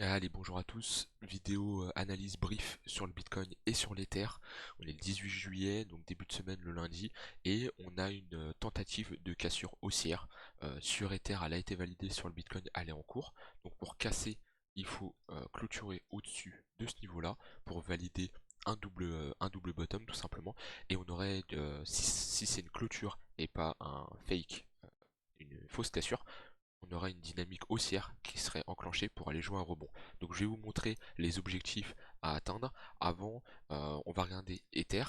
Allez, bonjour à tous, vidéo analyse brief sur le Bitcoin et sur l'Ether. On est le 18 juillet, donc début de semaine le lundi, et on a une tentative de cassure haussière. Sur Ether, elle a été validée, sur le Bitcoin, elle est en cours. Donc pour casser, il faut clôturer au-dessus de ce niveau-là pour valider un double bottom tout simplement. Et on aurait, si c'est une clôture et pas un fake, une fausse cassure, on aura une dynamique haussière qui serait enclenchée pour aller jouer un rebond. Donc je vais vous montrer les objectifs à atteindre. Avant, on va regarder Ether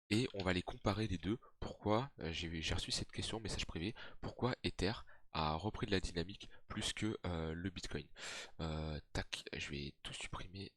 et on va les comparer les deux. Pourquoi j'ai reçu cette question, message privé, pourquoi Ether a repris de la dynamique plus que le Bitcoin. Tac, je vais tout supprimer.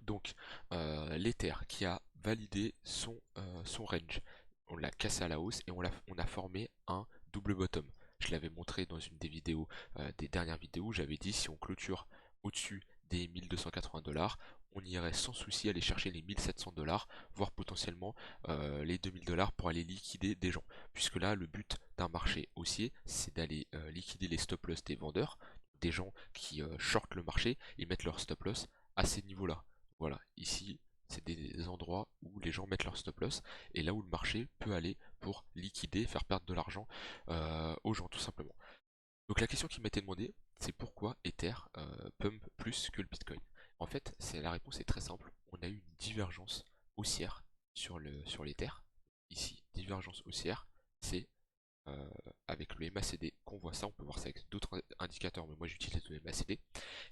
Donc l'Ether qui a validé son range. On l'a cassé à la hausse et on a formé un double bottom. Je l'avais montré dans une des vidéos, des dernières vidéos, j'avais dit si on clôture au-dessus des 1280 $, on irait sans souci aller chercher les 1700 $, voire potentiellement les 2000 $ pour aller liquider des gens. Puisque là, le but d'un marché haussier, c'est d'aller liquider les stop loss des vendeurs, des gens qui shortent le marché et mettent leur stop loss à ces niveaux-là. Voilà, ici, c'est des endroits où les gens mettent leur stop loss et là où le marché peut aller pour liquider, faire perdre de l'argent aux gens tout simplement. Donc la question qui m'a été demandée, c'est pourquoi Ether pump plus que le Bitcoin. En fait, la réponse est très simple. On a eu une divergence haussière sur l'Ether. Ici, divergence haussière, c'est avec le MACD qu'on voit ça. On peut voir ça avec d'autres indicateurs, mais moi j'utilise le MACD.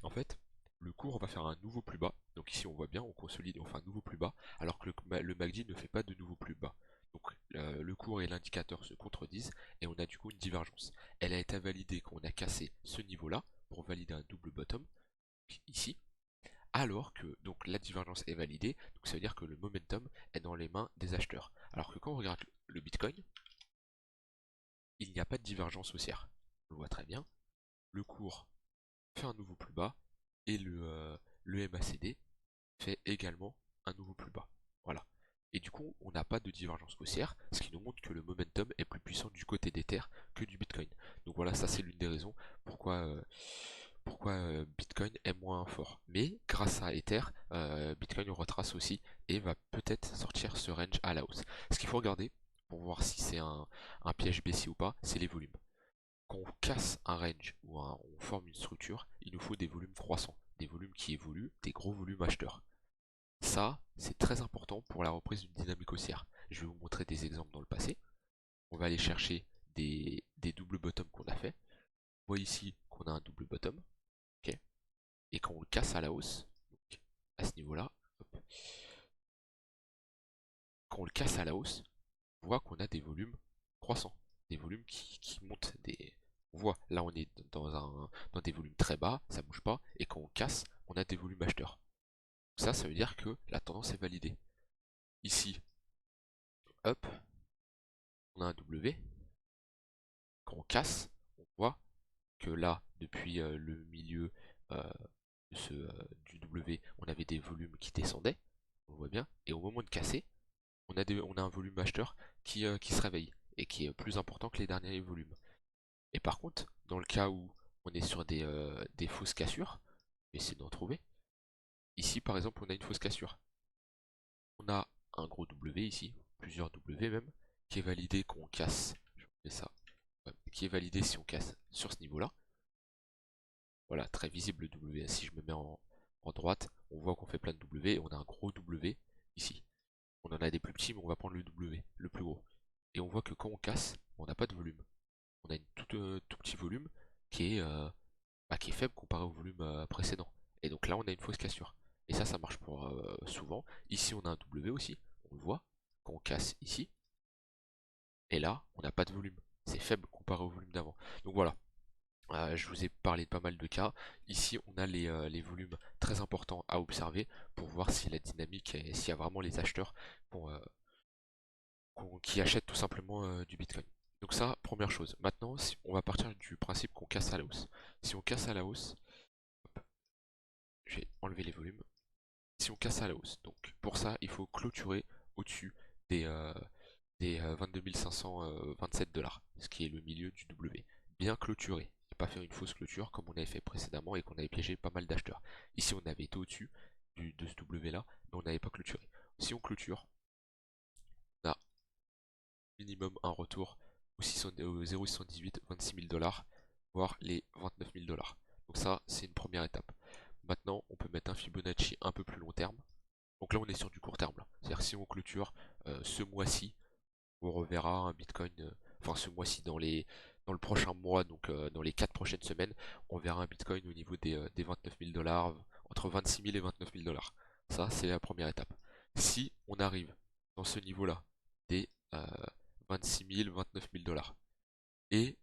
En fait, le cours va faire un nouveau plus bas. Donc ici on voit bien, on consolide et on fait un nouveau plus bas, alors que le MACD ne fait pas de nouveau plus bas. Donc le cours et l'indicateur se contredisent et on a du coup une divergence. Elle a été validée quand on a cassé ce niveau-là pour valider un double bottom ici, alors que donc la divergence est validée, donc ça veut dire que le momentum est dans les mains des acheteurs. Alors que quand on regarde le Bitcoin, il n'y a pas de divergence haussière. On le voit très bien. Le cours fait un nouveau plus bas et le MACD fait également un nouveau plus bas. Voilà. Et du coup, on n'a pas de divergence haussière, ce qui nous montre que le momentum est plus puissant du côté d'Ether que du Bitcoin. Donc voilà, ça c'est l'une des raisons pourquoi Bitcoin est moins fort. Mais grâce à Ether, Bitcoin retrace aussi et va peut-être sortir ce range à la hausse. Ce qu'il faut regarder pour voir si c'est un piège baissier ou pas, c'est les volumes. Quand on casse un range ou on forme une structure, il nous faut des volumes croissants, des volumes qui évoluent, des gros volumes acheteurs. Ça, c'est très important pour la reprise d'une dynamique haussière. Je vais vous montrer des exemples dans le passé. On va aller chercher des doubles bottoms qu'on a fait. On voit ici qu'on a un double bottom, ok, et quand on le casse à la hausse, donc à ce niveau-là, quand on le casse à la hausse, on voit qu'on a des volumes croissants, des volumes qui montent. On voit, là on est dans des volumes très bas, ça bouge pas, et quand on casse, on a des volumes acheteurs. Ça veut dire que la tendance est validée. Ici, hop, on a un W. Quand on casse, on voit que là, depuis le milieu euh, du W, on avait des volumes qui descendaient, on voit bien, et au moment de casser, on a un volume acheteur qui se réveille et qui est plus important que les derniers volumes. Et par contre, dans le cas où on est sur des fausses cassures, je vais essayer d'en trouver. Ici, par exemple, on a une fausse cassure. On a un gros W ici, plusieurs W même, qui est validé quand on casse. Je fais ça. Ouais, qui est validé si on casse sur ce niveau-là. Voilà, très visible le W. Si je me mets en droite, on voit qu'on fait plein de W et on a un gros W ici. On en a des plus petits, mais on va prendre le W, le plus gros. Et on voit que quand on casse, on n'a pas de volume. On a une tout petit volume qui est, qui est faible comparé au volume précédent. Et donc là, on a une fausse cassure. Et ça marche pour souvent. Ici, on a un W aussi, on le voit, quand on casse ici. Et là, on n'a pas de volume. C'est faible comparé au volume d'avant. Donc voilà, je vous ai parlé de pas mal de cas. Ici, on a les volumes très importants à observer pour voir si la dynamique et s'il y a vraiment les acheteurs qui achètent tout simplement du Bitcoin. Donc ça, première chose. Maintenant, on va partir du principe qu'on casse à la hausse. Si on casse à la hausse, hop, je vais enlever les volumes. Si on casse à la hausse, donc pour ça, il faut clôturer au-dessus des, euh, des 22 527 $, ce qui est le milieu du W. Bien clôturé, pas faire une fausse clôture comme on avait fait précédemment et qu'on avait piégé pas mal d'acheteurs. Ici, on avait été au-dessus de ce W là, mais on n'avait pas clôturé. Si on clôture, on a minimum un retour au 0,618, 26 000 $, voire les 29 000 $. Donc ça, c'est une première étape. Maintenant, on peut mettre un Fibonacci un peu plus long terme. Donc là, on est sur du court terme. C'est-à-dire si on clôture ce mois-ci, on reverra un Bitcoin, enfin ce mois-ci, dans le prochain mois, donc dans les 4 prochaines semaines, on verra un Bitcoin au niveau des 29 000 $, entre 26 000 et 29 000 $. Ça, c'est la première étape. Si on arrive dans ce niveau-là, des 26 000, 29 000 $, et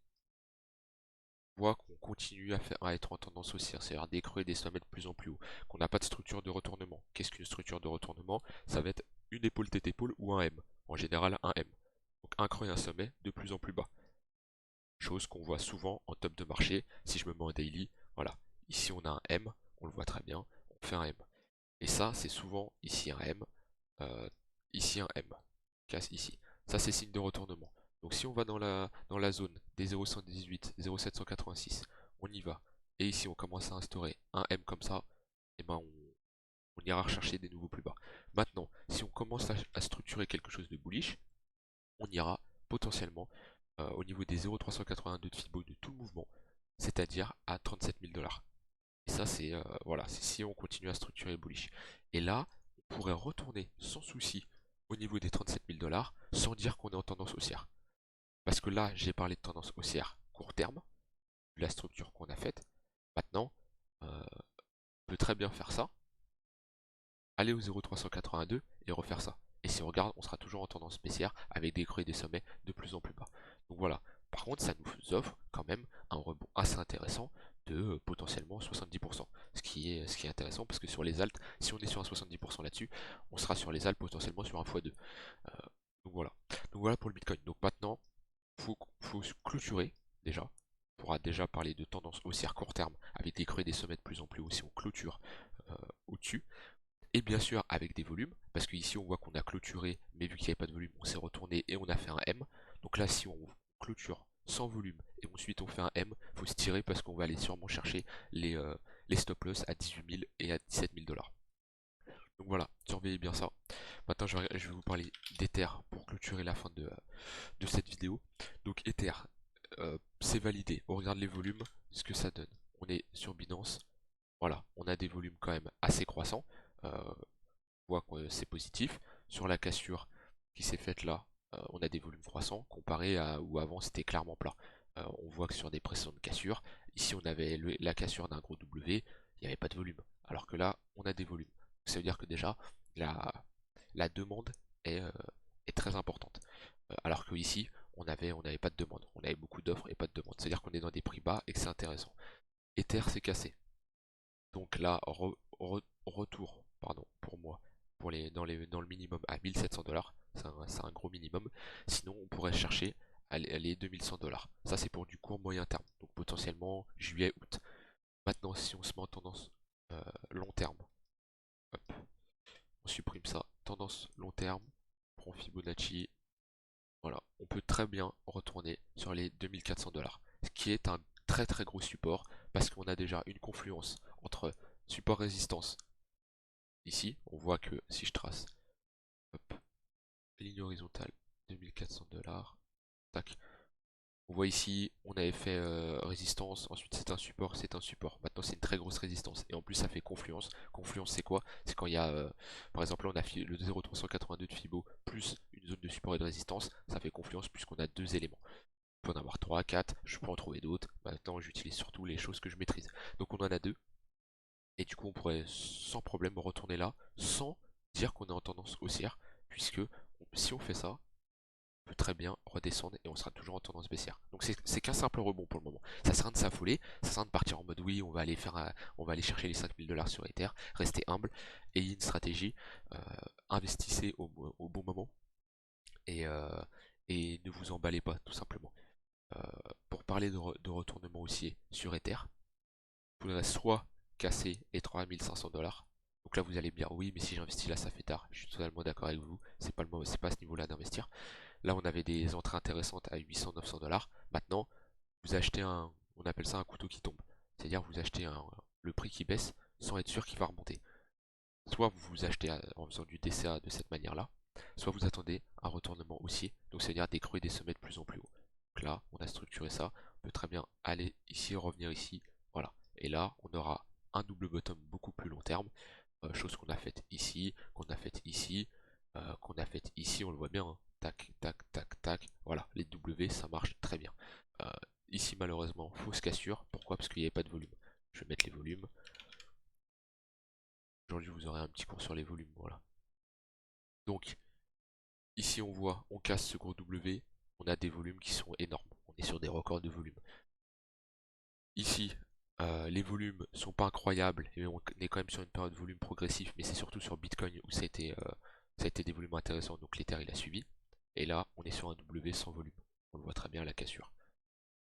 on voit qu'on continue à être en tendance haussière, c'est-à-dire des creux et des sommets de plus en plus haut, qu'on n'a pas de structure de retournement. Qu'est-ce qu'une structure de retournement? Ça va être une épaule tête épaule ou un M. En général, un M. Donc un creux et un sommet de plus en plus bas. Chose qu'on voit souvent en top de marché. Si je me mets en daily, voilà. Ici on a un M, on le voit très bien, on fait un M. Et ça, c'est souvent ici un M, euh, ici un M. Casse ici. Ça, c'est signe de retournement. Donc si on va dans la zone des 0,118, 0,786, on y va. Et ici on commence à instaurer un M comme ça, et ben on ira rechercher des nouveaux plus bas. Maintenant, si on commence à structurer quelque chose de bullish, on ira potentiellement au niveau des 0,382 de Fibo de tout le mouvement, c'est-à-dire à 37 000 $. Et ça, c'est voilà, c'est si on continue à structurer bullish. Et là, on pourrait retourner sans souci au niveau des 37 000 $, sans dire qu'on est en tendance haussière. Parce que là, j'ai parlé de tendance haussière court terme, vu la structure qu'on a faite. Maintenant, on peut très bien faire ça, aller au 0,382 et refaire ça. Et si on regarde, on sera toujours en tendance baissière avec des creux et des sommets de plus en plus bas. Donc voilà. Par contre, ça nous offre quand même un rebond assez intéressant de potentiellement 70%. Ce qui est intéressant parce que sur les alts, si on est sur un 70% là-dessus, on sera sur les alts potentiellement sur un x2. Donc voilà. Donc voilà pour le Bitcoin. Donc maintenant, faut se clôturer déjà. On pourra déjà parler de tendance haussière court terme avec des creux et des sommets de plus en plus haut si on clôture au-dessus. Et bien sûr avec des volumes, parce qu'ici on voit qu'on a clôturé, mais vu qu'il n'y avait pas de volume, on s'est retourné et on a fait un M. Donc là si on clôture sans volume et ensuite on fait un M, faut se tirer parce qu'on va aller sûrement chercher les stop loss à 18 000 et à 17 000 $. Donc voilà, surveillez bien ça. Maintenant je vais vous parler d'Ether pour clôturer la fin de cette vidéo. Donc Ether, c'est validé. On regarde les volumes, ce que ça donne. On est sur Binance. Voilà, on a des volumes quand même assez croissants. On voit que c'est positif. Sur la cassure qui s'est faite là, on a des volumes croissants comparé à où avant c'était clairement plat. On voit que sur des précédentes cassures, ici on avait la cassure d'un gros W, il n'y avait pas de volume. Alors que là, on a des volumes. Ça veut dire que déjà, la demande est très importante. Alors que ici, on n'avait pas de demande. On avait beaucoup d'offres et pas de demande. C'est-à-dire qu'on est dans des prix bas et que c'est intéressant. Ether s'est cassé. Donc là, retour, pardon, pour moi, dans le minimum à 1700 $. C'est un gros minimum. Sinon, on pourrait chercher les 2100 $. Ça, c'est pour du court moyen terme. Donc potentiellement juillet, août. Maintenant, si on se met en tendance long terme, hop, on supprime ça. Tendance long terme, on prend Fibonacci. Voilà, on peut très bien retourner sur les 2400 $. Ce qui est un très très gros support parce qu'on a déjà une confluence entre support résistance. Ici, on voit que si je trace, hop, ligne horizontale, 2400 $, tac. On voit ici, on avait fait résistance, ensuite c'est un support, c'est un support. Maintenant c'est une très grosse résistance. Et en plus ça fait confluence. Confluence c'est quoi? C'est quand il y a, par exemple là on a le 0,382 de Fibo plus une zone de support et de résistance. Ça fait confluence puisqu'on a deux éléments. On peut en avoir 3, 4, je peux en trouver d'autres. Maintenant j'utilise surtout les choses que je maîtrise. Donc on en a deux. Et du coup on pourrait sans problème retourner là sans dire qu'on est en tendance haussière. Puisque si on fait ça, peut très bien redescendre et on sera toujours en tendance baissière. Donc c'est qu'un simple rebond pour le moment. Ça sert à rien de s'affoler, ça sert à rien de partir en mode oui, on va aller chercher les 5000 $ sur Ether, restez humble, ayez une stratégie, investissez au bon moment et, et ne vous emballez pas tout simplement. Pour parler de retournement haussier sur Ether, vous faudrait soit casser les 3500 $. Donc là vous allez me dire oui mais si j'investis là ça fait tard. Je suis totalement d'accord avec vous, c'est pas à ce niveau là d'investir. Là, on avait des entrées intéressantes à 800-900 $. Maintenant, vous achetez on appelle ça un couteau qui tombe. C'est-à-dire vous achetez le prix qui baisse sans être sûr qu'il va remonter. Soit vous vous achetez en faisant du DCA de cette manière-là, soit vous attendez un retournement haussier, donc c'est-à-dire des creux et des sommets de plus en plus haut. Donc là, on a structuré ça, on peut très bien aller ici, revenir ici, voilà. Et là, on aura un double bottom beaucoup plus long terme, chose qu'on a faite ici, qu'on a faite ici, qu'on a faite ici, on le voit bien, hein. Tac, tac, tac, tac, voilà, les W, ça marche très bien. Euh, Ici, malheureusement, fausse cassure, pourquoi? Parce qu'il n'y avait pas de volume. Je vais mettre les volumes. Aujourd'hui, vous aurez un petit cours sur les volumes, voilà. Donc, ici, on voit, on casse ce gros W, on a des volumes qui sont énormes. On est sur des records de volume. Ici, les volumes sont pas incroyables, et on est quand même sur une période de volume progressif, mais c'est surtout sur Bitcoin où ça a été des volumes intéressants, donc l'Ether il a suivi. Et là, on est sur un W sans volume. On le voit très bien à la cassure.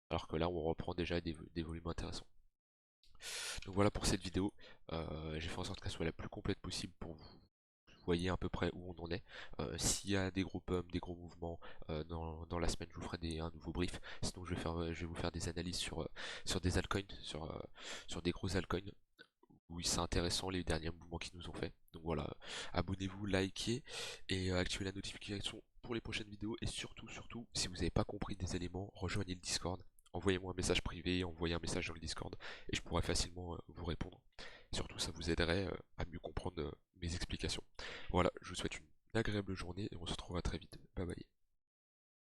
Alors que là, on reprend déjà des volumes intéressants. Donc voilà pour cette vidéo. J'ai fait en sorte qu'elle soit la plus complète possible pour vous voyez à peu près où on en est. S'il y a des gros pumps, des gros mouvements dans la semaine, je vous ferai un nouveau brief. Sinon, je vais vous faire des analyses sur des altcoins, sur des gros altcoins. Oui, c'est intéressant les derniers mouvements qu'ils nous ont fait. Donc voilà, abonnez-vous, likez et activez la notification pour les prochaines vidéos. Et surtout, surtout, si vous n'avez pas compris des éléments, rejoignez le Discord. Envoyez-moi un message privé, envoyez un message dans le Discord et je pourrai facilement vous répondre. Surtout, ça vous aiderait à mieux comprendre mes explications. Voilà, je vous souhaite une agréable journée et on se retrouve à très vite. Bye bye.